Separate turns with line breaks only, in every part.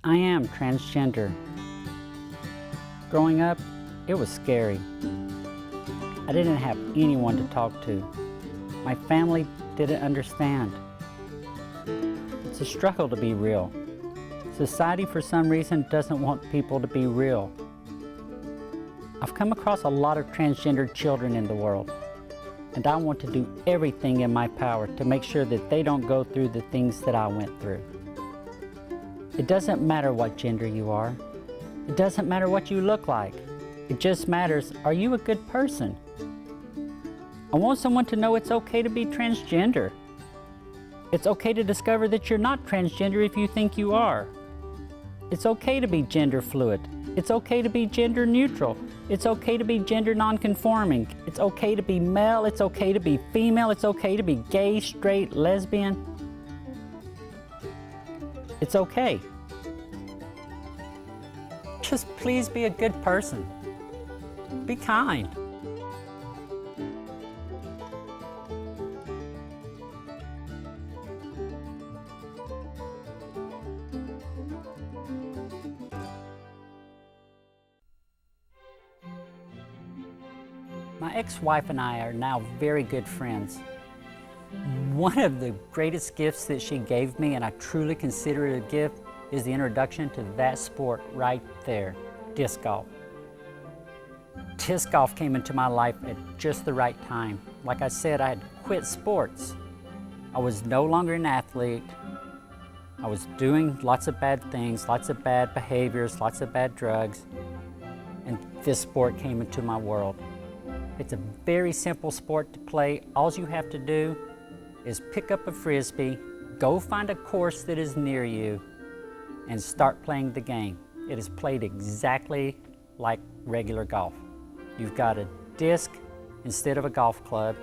I am transgender. Growing up, it was scary. I didn't have anyone to talk to. My family didn't understand. It's a struggle to be real. Society, for some reason, doesn't want people to be real. I've come across a lot of transgender children in the world, and I want to do everything in my power to make sure that they don't go through the things that I went through. It doesn't matter what gender you are. It doesn't matter what you look like. It just matters, are you a good person? I want someone to know it's okay to be transgender. It's okay to discover that you're not transgender if you think you are. It's okay to be gender fluid. It's okay to be gender neutral. It's okay to be gender non-conforming. It's okay to be male. It's okay to be female. It's okay to be gay, straight, lesbian. It's okay. Just please be a good person. Be kind. My ex-wife and I are now very good friends. One of the greatest gifts that she gave me, and I truly consider it a gift, is the introduction to that sport right there, disc golf. Disc golf came into my life at just the right time. Like I said, I had quit sports. I was no longer an athlete. I was doing lots of bad things, lots of bad behaviors, lots of bad drugs, and this sport came into my world. It's a very simple sport to play. All you have to do is pick up a Frisbee, go find a course that is near you, and start playing the game. It is played exactly like regular golf. You've got a disc instead of a golf club.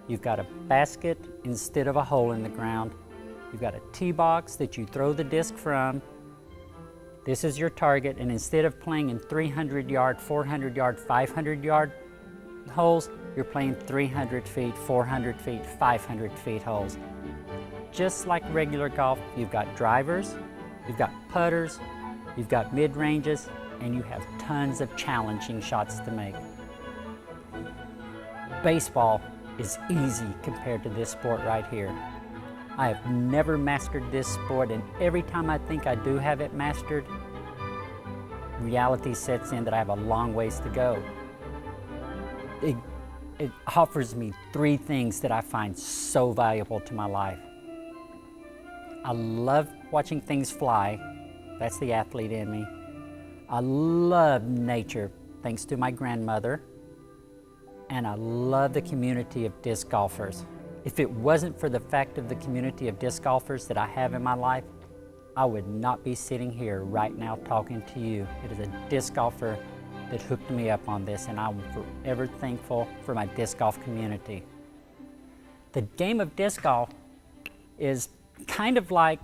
You've got a basket instead of a hole in the ground. You've got a tee box that you throw the disc from. This is your target, and instead of playing in 300-yard, 400-yard, 500-yard holes, you're playing 300 feet, 400 feet, 500 feet holes. Just like regular golf, you've got drivers, you've got putters, you've got mid-ranges, and you have tons of challenging shots to make. Baseball is easy compared to this sport right here. I have never mastered this sport, and every time I think I do have it mastered, reality sets in that I have a long ways to go. It offers me three things that I find so valuable to my life. I love watching things fly. That's the athlete in me. I love nature, thanks to my grandmother. And I love the community of disc golfers. If it wasn't for the fact of the community of disc golfers that I have in my life, I would not be sitting here right now talking to you. It is a disc golfer that hooked me up on this, and I'm forever thankful for my disc golf community. The game of disc golf is kind of like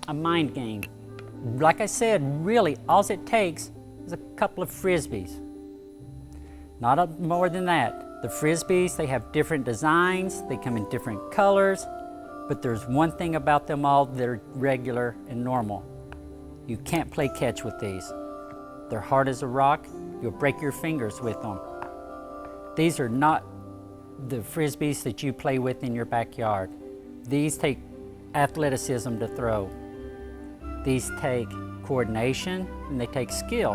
a mind game. Like I said, really, all it takes is a couple of Frisbees. Not more than that. The Frisbees, they have different designs, they come in different colors, but there's one thing about them all that are regular and normal. You can't play catch with these. They're hard as a rock. You'll break your fingers with them. These are not the Frisbees that you play with in your backyard. These take athleticism to throw. These take coordination and they take skill.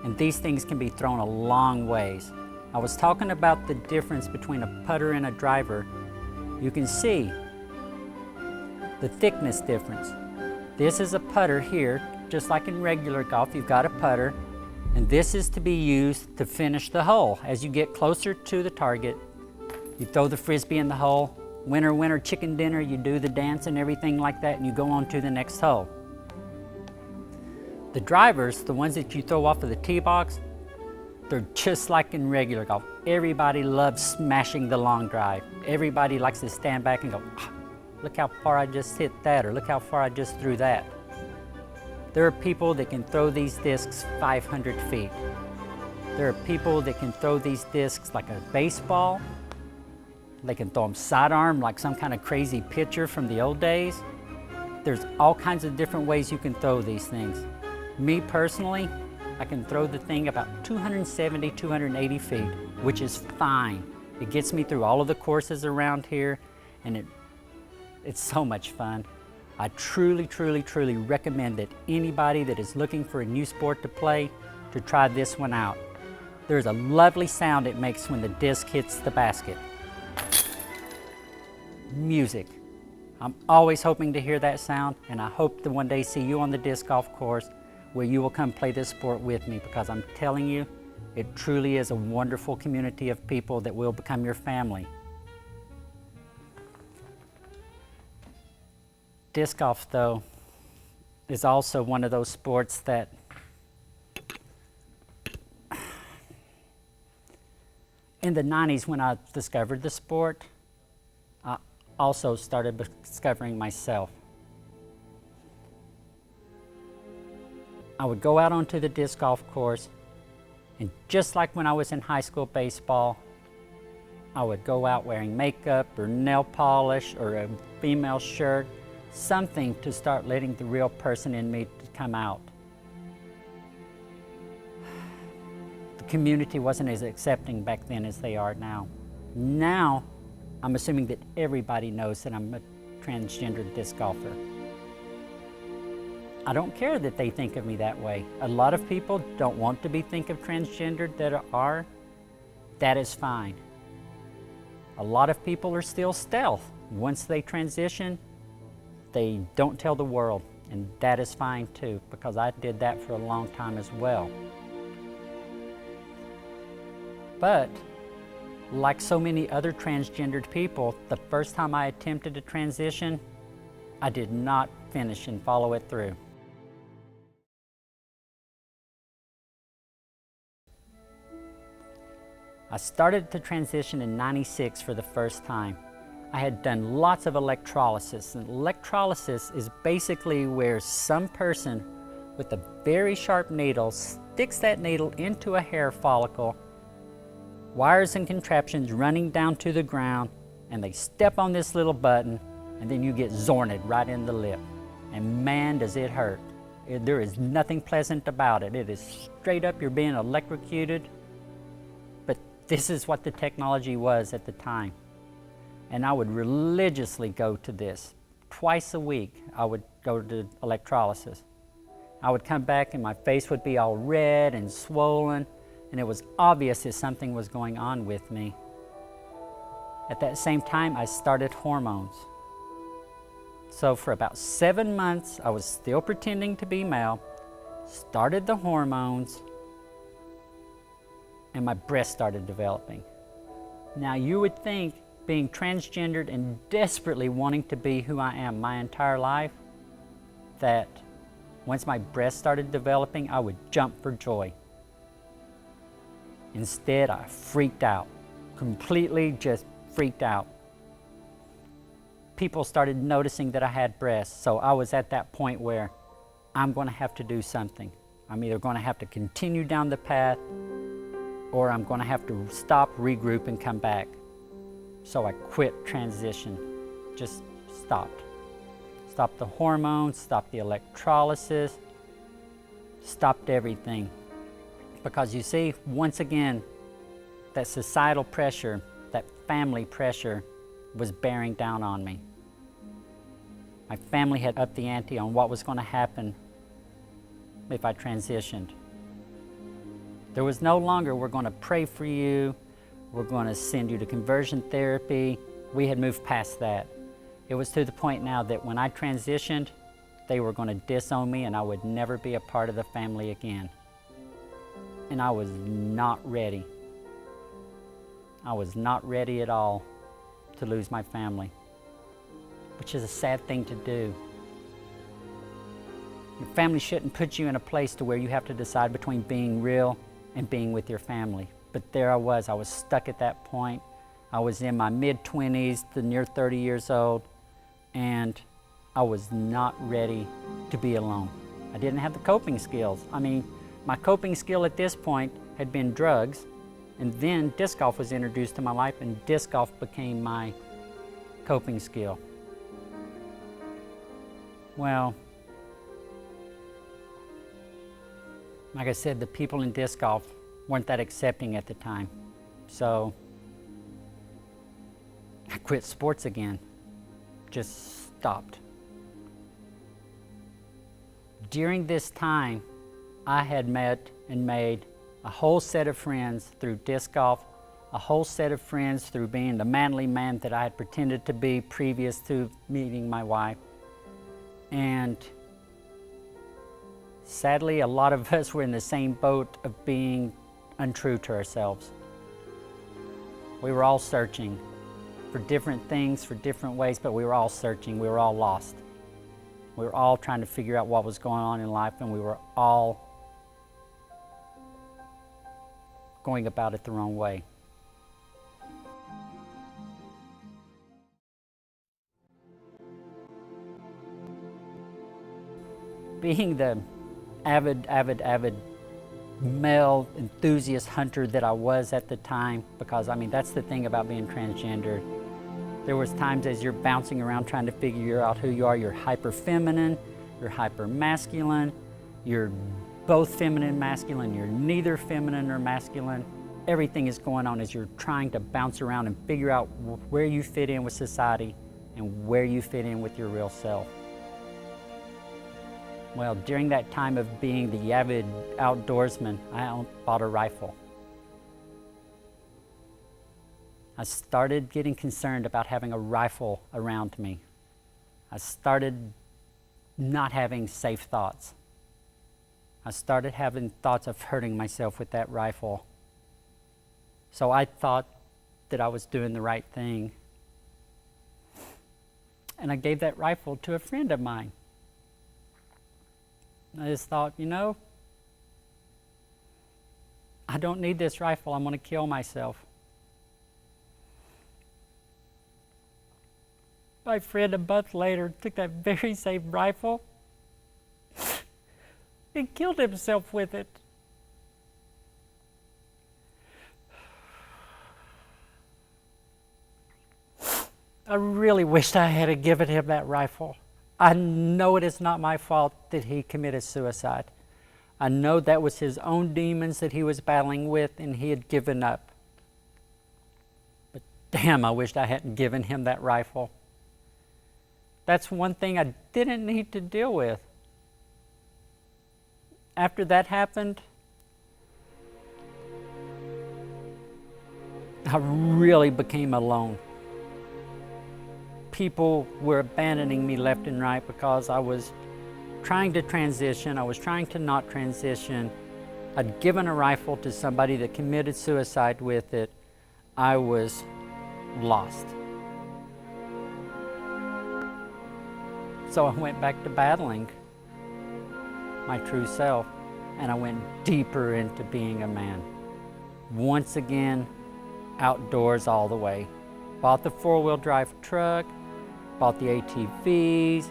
And these things can be thrown a long ways. I was talking about the difference between a putter and a driver. You can see the thickness difference. This is a putter here, just like in regular golf, you've got a putter, and this is to be used to finish the hole. As you get closer to the target, you throw the Frisbee in the hole. Winner, winner, chicken dinner, you do the dance and everything like that, and you go on to the next hole. The drivers, the ones that you throw off of the tee box, they're just like in regular golf. Everybody loves smashing the long drive. Everybody likes to stand back and go, look how far I just hit that, or look how far I just threw that. There are people that can throw these discs 500 feet. There are people that can throw these discs like a baseball. They can throw them sidearm like some kind of crazy pitcher from the old days. There's all kinds of different ways you can throw these things. Me personally, I can throw the thing about 270, 280 feet, which is fine. It gets me through all of the courses around here, and it's so much fun. I truly, truly, truly recommend that anybody that is looking for a new sport to play, to try this one out. There's a lovely sound it makes when the disc hits the basket. Music. I'm always hoping to hear that sound, and I hope to one day see you on the disc golf course where you will come play this sport with me, because I'm telling you, it truly is a wonderful community of people that will become your family. Disc golf, though, is also one of those sports that in the 90s, when I discovered the sport, I also started discovering myself. I would go out onto the disc golf course, and just like when I was in high school baseball, I would go out wearing makeup or nail polish or a female shirt, something to start letting the real person in me to come out. The community wasn't as accepting back then as they are now. Now, I'm assuming that everybody knows that I'm a transgender disc golfer. I don't care that they think of me that way. A lot of people don't want to be think of transgendered that are. That is fine. A lot of people are still stealth. Once they transition, they don't tell the world, and that is fine too, because I did that for a long time as well. But like so many other transgendered people, the first time I attempted to transition, I did not finish and follow it through. I started to transition in '96 for the first time. I had done lots of electrolysis, and electrolysis is basically where some person with a very sharp needle sticks that needle into a hair follicle, wires and contraptions running down to the ground, and they step on this little button, and then you get zorned right in the lip. And man, does it hurt. There is nothing pleasant about it. It is straight up, you're being electrocuted. But this is what the technology was at the time. And I would religiously go to this. Twice a week, I would go to electrolysis. I would come back and my face would be all red and swollen, and it was obvious that something was going on with me. At that same time, I started hormones. So for about 7 months, I was still pretending to be male, started the hormones, and my breast started developing. Now you would think, being transgendered and desperately wanting to be who I am my entire life, that once my breast started developing, I would jump for joy. Instead, I freaked out, completely just freaked out. People started noticing that I had breasts, so I was at that point where I'm going to have to do something. I'm either going to have to continue down the path, or I'm going to have to stop, regroup, and come back. So I quit transition, just stopped. Stopped the hormones, stopped the electrolysis, stopped everything. Because you see, once again, that societal pressure, that family pressure was bearing down on me. My family had upped the ante on what was going to happen if I transitioned. There was no longer, we're going to pray for you, we're going to send you to conversion therapy. We had moved past that. It was to the point now that when I transitioned, they were going to disown me and I would never be a part of the family again. And I was not ready. I was not ready at all to lose my family, which is a sad thing to do. Your family shouldn't put you in a place to where you have to decide between being real and being with your family. But there I was stuck at that point. I was in my mid-20s to near 30 years old, and I was not ready to be alone. I didn't have the coping skills. I mean, my coping skill at this point had been drugs, and then disc golf was introduced to my life, and disc golf became my coping skill. Well, like I said, the people in disc golf weren't that accepting at the time. So I quit sports again, just stopped. During this time, I had met and made a whole set of friends through disc golf, a whole set of friends through being the manly man that I had pretended to be previous to meeting my wife. And sadly, a lot of us were in the same boat of being untrue to ourselves. We were all searching for different things, for different ways, but we were all searching, we were all lost. We were all trying to figure out what was going on in life, and we were all going about it the wrong way. Being the avid male enthusiast hunter that I was at the time, because I mean, that's the thing about being transgender. There was times as you're bouncing around trying to figure out who you are, you're hyper feminine, you're hyper masculine, you're both feminine and masculine, you're neither feminine or masculine. Everything is going on as you're trying to bounce around and figure out where you fit in with society and where you fit in with your real self. Well, during that time of being the avid outdoorsman, I bought a rifle. I started getting concerned about having a rifle around me. I started not having safe thoughts. I started having thoughts of hurting myself with that rifle. So I thought that I was doing the right thing. And I gave that rifle to a friend of mine. I just thought, you know, I don't need this rifle, I'm going to kill myself. My friend a month later took that very same rifle and killed himself with it. I really wished I had given him that rifle. I know it is not my fault that he committed suicide. I know that was his own demons that he was battling with and he had given up. But damn, I wished I hadn't given him that rifle. That's one thing I didn't need to deal with. After that happened, I really became alone. People were abandoning me left and right because I was trying to transition. I was trying to not transition. I'd given a rifle to somebody that committed suicide with it. I was lost. So I went back to battling my true self, and I went deeper into being a man. Once again, outdoors all the way. Bought the four-wheel drive truck, bought the ATVs,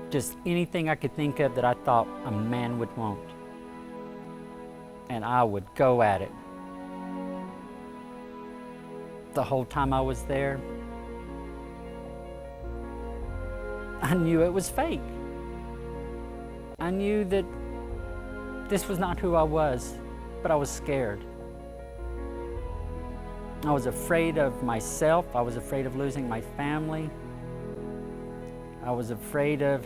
just anything I could think of that I thought a man would want. And I would go at it. The whole time I was there, I knew it was fake. I knew that this was not who I was, but I was scared. I was afraid of myself. I was afraid of losing my family. I was afraid of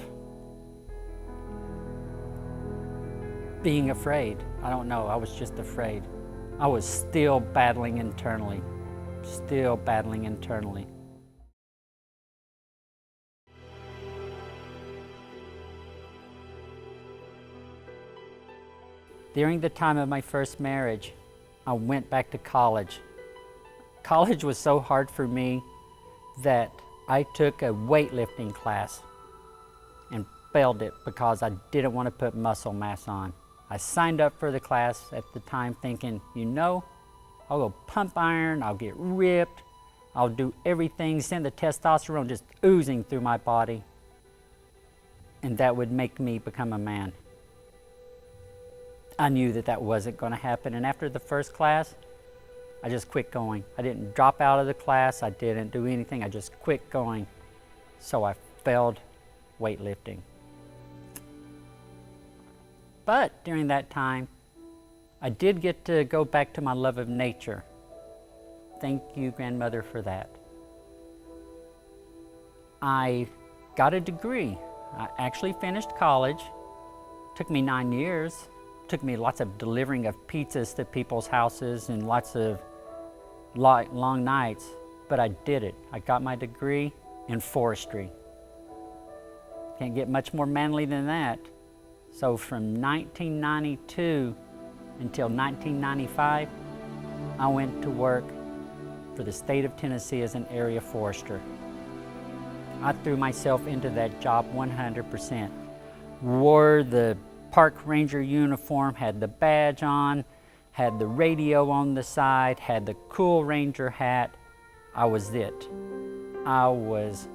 being afraid. I don't know, I was just afraid. I was still battling internally. Still battling internally. During the time of my first marriage, I went back to college. College was so hard for me that I took a weightlifting class and failed it because I didn't want to put muscle mass on. I signed up for the class at the time thinking, you know, I'll go pump iron, I'll get ripped, I'll do everything, send the testosterone just oozing through my body, and that would make me become a man. I knew that that wasn't going to happen, and after the first class, I just quit going. I didn't drop out of the class, I didn't do anything, I just quit going. So I failed weightlifting. But during that time, I did get to go back to my love of nature. Thank you, grandmother, for that. I got a degree. I actually finished college. Took me 9 years. Took me lots of delivering of pizzas to people's houses and lots of long nights, but I did it. I got my degree in forestry. Can't get much more manly than that. So from 1992 until 1995, I went to work for the state of Tennessee as an area forester. I threw myself into that job 100%. Wore the park ranger uniform, had the badge on, had the radio on the side, had the cool ranger hat. I was it. I was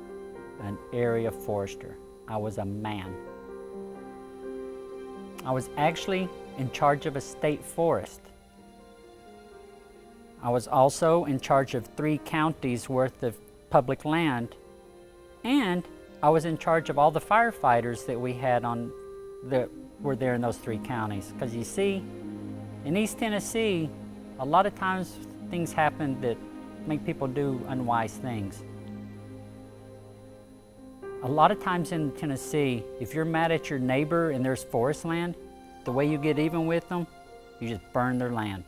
an area forester. I was a man. I was actually in charge of a state forest. I was also in charge of 3 counties worth of public land, and I was in charge of all the firefighters that we had that were there in those 3 counties. Because you see, in East Tennessee, a lot of times things happen that make people do unwise things. A lot of times in Tennessee, if you're mad at your neighbor and there's forest land, the way you get even with them, you just burn their land.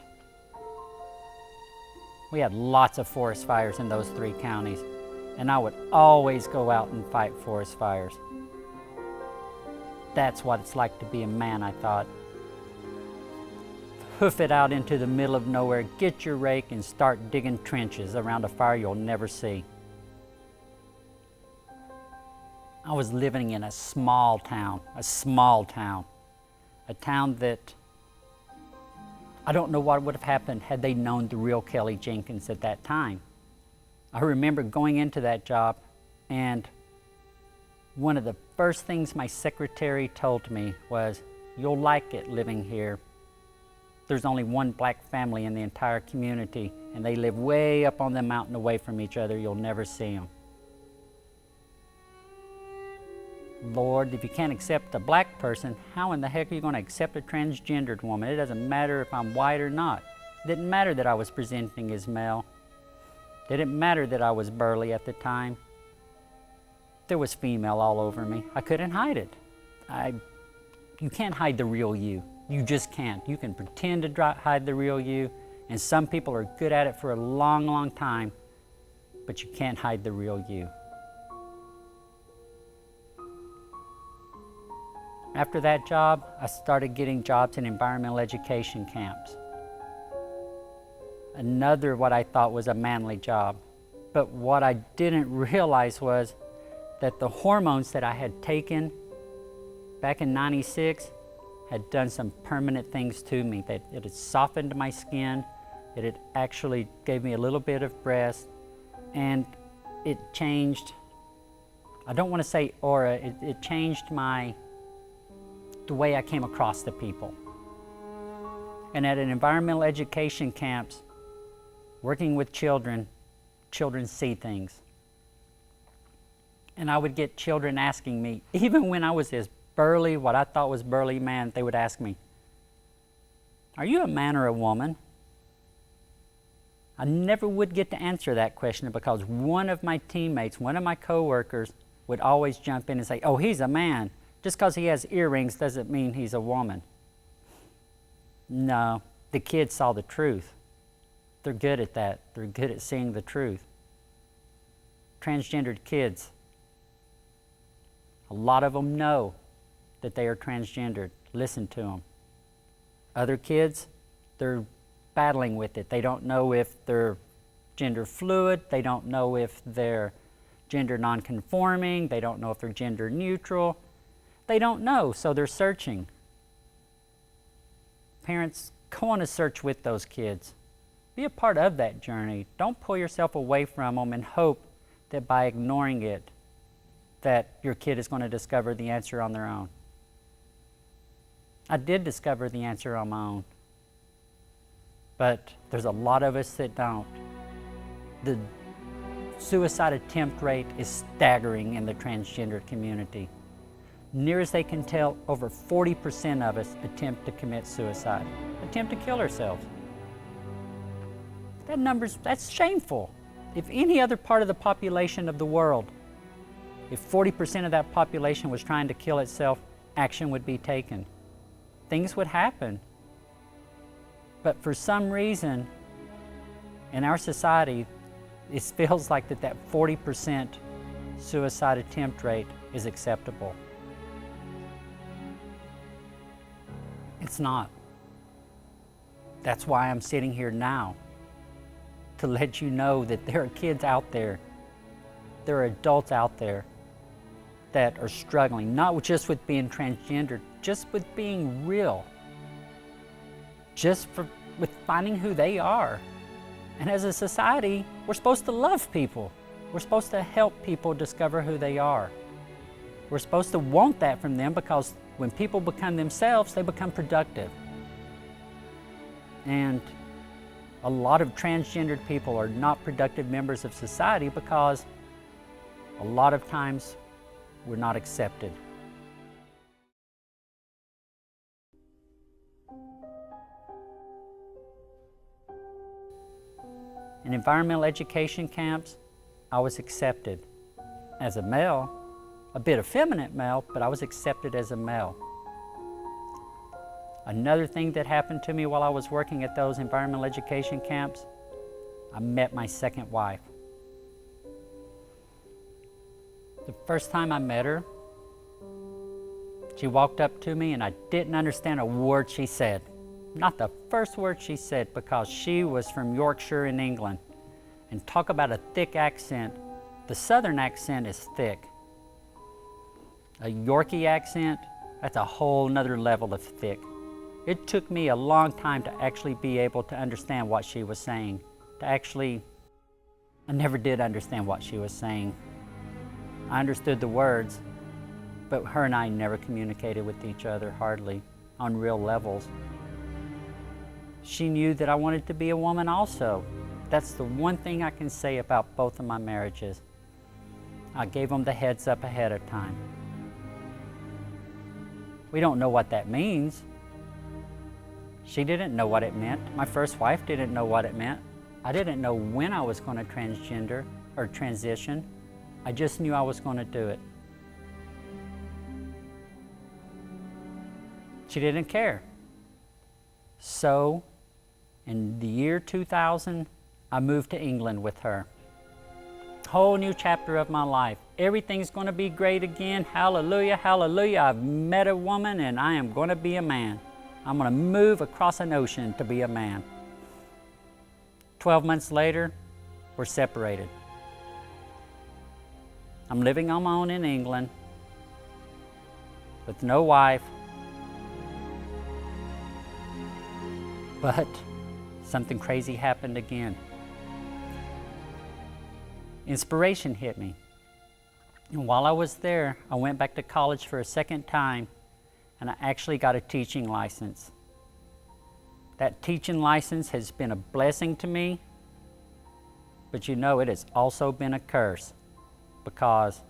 We had lots of forest fires in those 3 counties, and I would always go out and fight forest fires. That's what it's like to be a man, I thought. Hoof it out into the middle of nowhere, get your rake and start digging trenches around a fire you'll never see. I was living in a small town, a town that I don't know what would have happened had they known the real Kelly Jenkins at that time. I remember going into that job, and one of the first things my secretary told me was, "You'll like it living here. There's only one black family in the entire community, and they live way up on the mountain away from each other. You'll never see them." Lord, if you can't accept a black person, how in the heck are you going to accept a transgendered woman? It doesn't matter if I'm white or not. It didn't matter that I was presenting as male. It didn't matter that I was burly at the time. There was female all over me. I couldn't hide it. You can't hide the real you. You just can't. You can pretend to hide the real you, and some people are good at it for a long, long time, but you can't hide the real you. After that job, I started getting jobs in environmental education camps. Another what I thought was a manly job. But what I didn't realize was that the hormones that I had taken back in '96 had done some permanent things to me. That it had softened my skin, it had actually gave me a little bit of breast, and it changed, I don't want to say aura, it changed the way I came across to people. And at an environmental education camps, working with children see things. And I would get children asking me, even when I was this burly, what I thought was burly man, they would ask me, "Are you a man or a woman?" I never would get to answer that question because one of my teammates, one of my coworkers, would always jump in and say, "Oh, he's a man. Just because he has earrings doesn't mean he's a woman." No, the kids saw the truth. They're good at that. They're good at seeing the truth. Transgendered kids, a lot of them know that they are transgendered. Listen to them. Other kids, they're battling with it. They don't know if they're gender fluid. They don't know if they're gender nonconforming. They don't know if they're gender neutral. They don't know, so they're searching. Parents, go on a search with those kids. Be a part of that journey. Don't pull yourself away from them and hope that by ignoring it, that your kid is going to discover the answer on their own. I did discover the answer on my own, but there's a lot of us that don't. The suicide attempt rate is staggering in the transgender community. near as they can tell, over 40% of us attempt to commit suicide, attempt to kill ourselves. That's shameful. If any other part of the population of the world, if 40% of that population was trying to kill itself, action would be taken. Things would happen. But for some reason, in our society, it feels like that 40% suicide attempt rate is acceptable. It's not. That's why I'm sitting here now, to let you know that there are kids out there, there are adults out there that are struggling, not just with being transgender, just with being real, with finding who they are. And as a society, we're supposed to love people. We're supposed to help people discover who they are. We're supposed to want that from them, because when people become themselves, they become productive. And a lot of transgendered people are not productive members of society because a lot of times we're not accepted. In environmental education camps, I was accepted as a male, a bit effeminate male, but I was accepted as a male. Another thing that happened to me while I was working at those environmental education camps, I met my second wife. The first time I met her, she walked up to me and I didn't understand a word she said. Not the first word she said, because she was from Yorkshire in England. And talk about a thick accent. The Southern accent is thick. A Yorkie accent, that's a whole nother level of thick. It took me a long time to actually be able to understand what she was saying. I never did understand what she was saying. I understood the words, but her and I never communicated with each other hardly on real levels. She knew that I wanted to be a woman also. That's the one thing I can say about both of my marriages. I gave them the heads up ahead of time. We don't know what that means. She didn't know what it meant. My first wife didn't know what it meant. I didn't know when I was going to transgender or transition. I just knew I was going to do it. She didn't care. So, in the year 2000, I moved to England with her. Whole new chapter of my life. Everything's going to be great again. Hallelujah, hallelujah. I've met a woman and I am going to be a man. I'm going to move across an ocean to be a man. 12 months later, we're separated. I'm living on my own in England with no wife. But something crazy happened again. Inspiration hit me. And while I was there, I went back to college for a second time, and I actually got a teaching license. That teaching license has been a blessing to me, but you know, it has also been a curse, because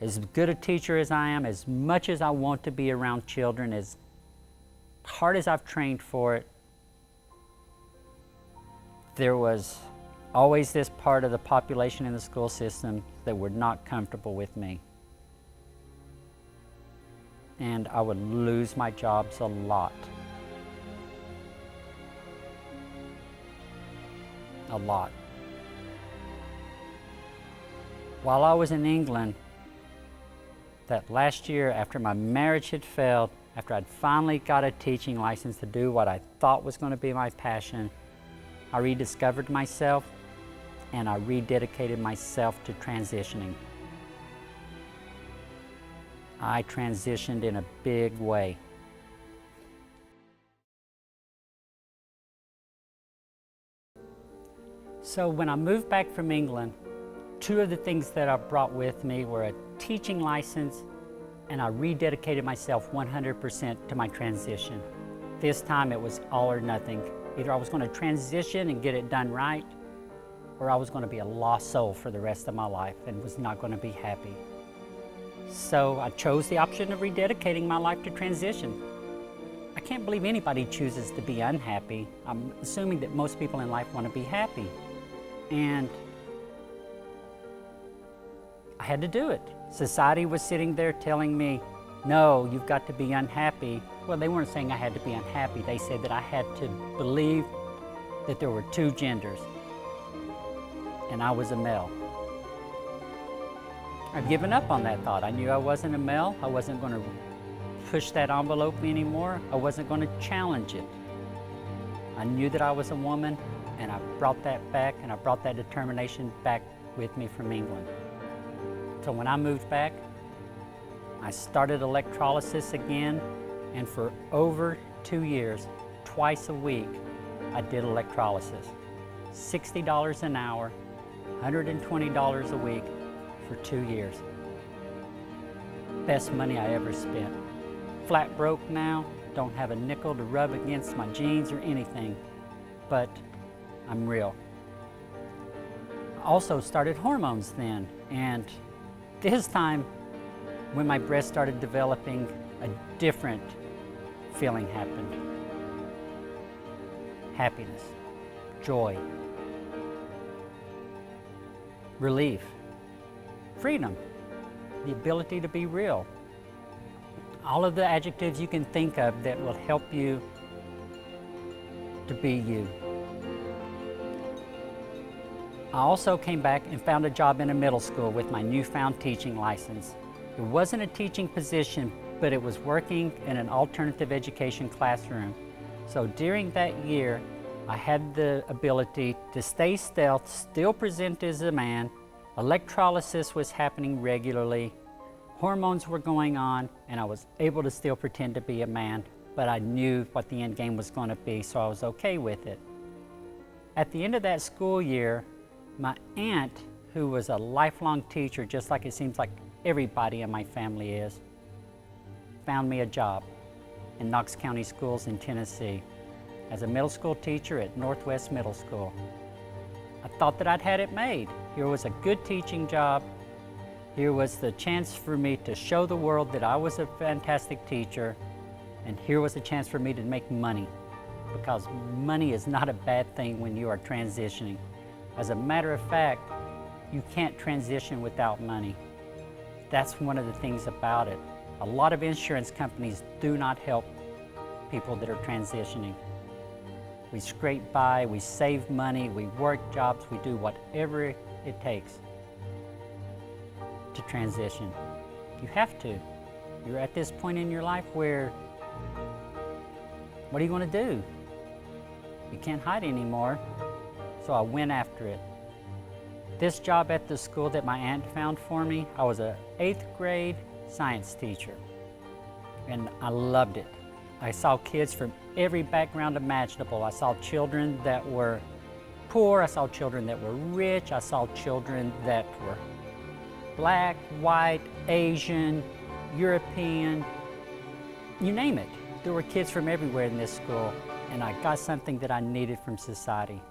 as good a teacher as I am, as much as I want to be around children, as hard as I've trained for it, there was always this part of the population in the school system that were not comfortable with me. And I would lose my jobs a lot. A lot. While I was in England, that last year after my marriage had failed, after I'd finally got a teaching license to do what I thought was going to be my passion, I rediscovered myself and I rededicated myself to transitioning. I transitioned in a big way. So when I moved back from England, two of the things that I brought with me were a teaching license, and I rededicated myself 100% to my transition. This time it was all or nothing. Either I was going to transition and get it done right, or I was going to be a lost soul for the rest of my life and was not going to be happy. So I chose the option of rededicating my life to transition. I can't believe anybody chooses to be unhappy. I'm assuming that most people in life want to be happy. And I had to do it. Society was sitting there telling me, no, you've got to be unhappy. Well, they weren't saying I had to be unhappy. They said that I had to believe that there were two genders, and I was a male. I've given up on that thought. I knew I wasn't a male. I wasn't going to push that envelope anymore. I wasn't going to challenge it. I knew that I was a woman, and I brought that back, and I brought that determination back with me from England. So when I moved back, I started electrolysis again, and for over 2 years, twice a week, I did electrolysis. $60 an hour, $120 a week for 2 years. Best money I ever spent. Flat broke now, don't have a nickel to rub against my jeans or anything, but I'm real. I also started hormones then, and this time, when my breast started developing, a different feeling happened. Happiness, joy, relief, freedom, the ability to be real. All of the adjectives you can think of that will help you to be you. I also came back and found a job in a middle school with my newfound teaching license. It wasn't a teaching position, but it was working in an alternative education classroom. So during that year, I had the ability to stay stealth, still present as a man. Electrolysis was happening regularly. Hormones were going on, and I was able to still pretend to be a man, but I knew what the end game was going to be, so I was okay with it. At the end of that school year, my aunt, who was a lifelong teacher, just like it seems like everybody in my family is, found me a job in Knox County Schools in Tennessee as a middle school teacher at Northwest Middle School. I thought that I'd had it made. Here was a good teaching job. Here was the chance for me to show the world that I was a fantastic teacher, and here was a chance for me to make money, because money is not a bad thing when you are transitioning. As a matter of fact, you can't transition without money. That's one of the things about it. A lot of insurance companies do not help people that are transitioning. We scrape by, we save money, we work jobs, we do whatever it takes to transition. You have to. You're at this point in your life where, what are you going to do? You can't hide anymore. So I went after it. This job at the school that my aunt found for me, I was an 8th grade science teacher, and I loved it. I saw kids from every background imaginable. I saw children that were poor, I saw children that were rich, I saw children that were black, white, Asian, European, you name it. There were kids from everywhere in this school, and I got something that I needed from society.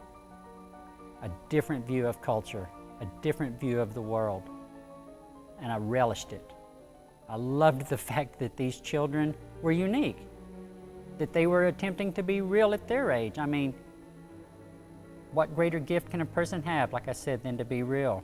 A different view of culture, a different view of the world, and I relished it. I loved the fact that these children were unique, that they were attempting to be real at their age. I mean, what greater gift can a person have, like I said, than to be real?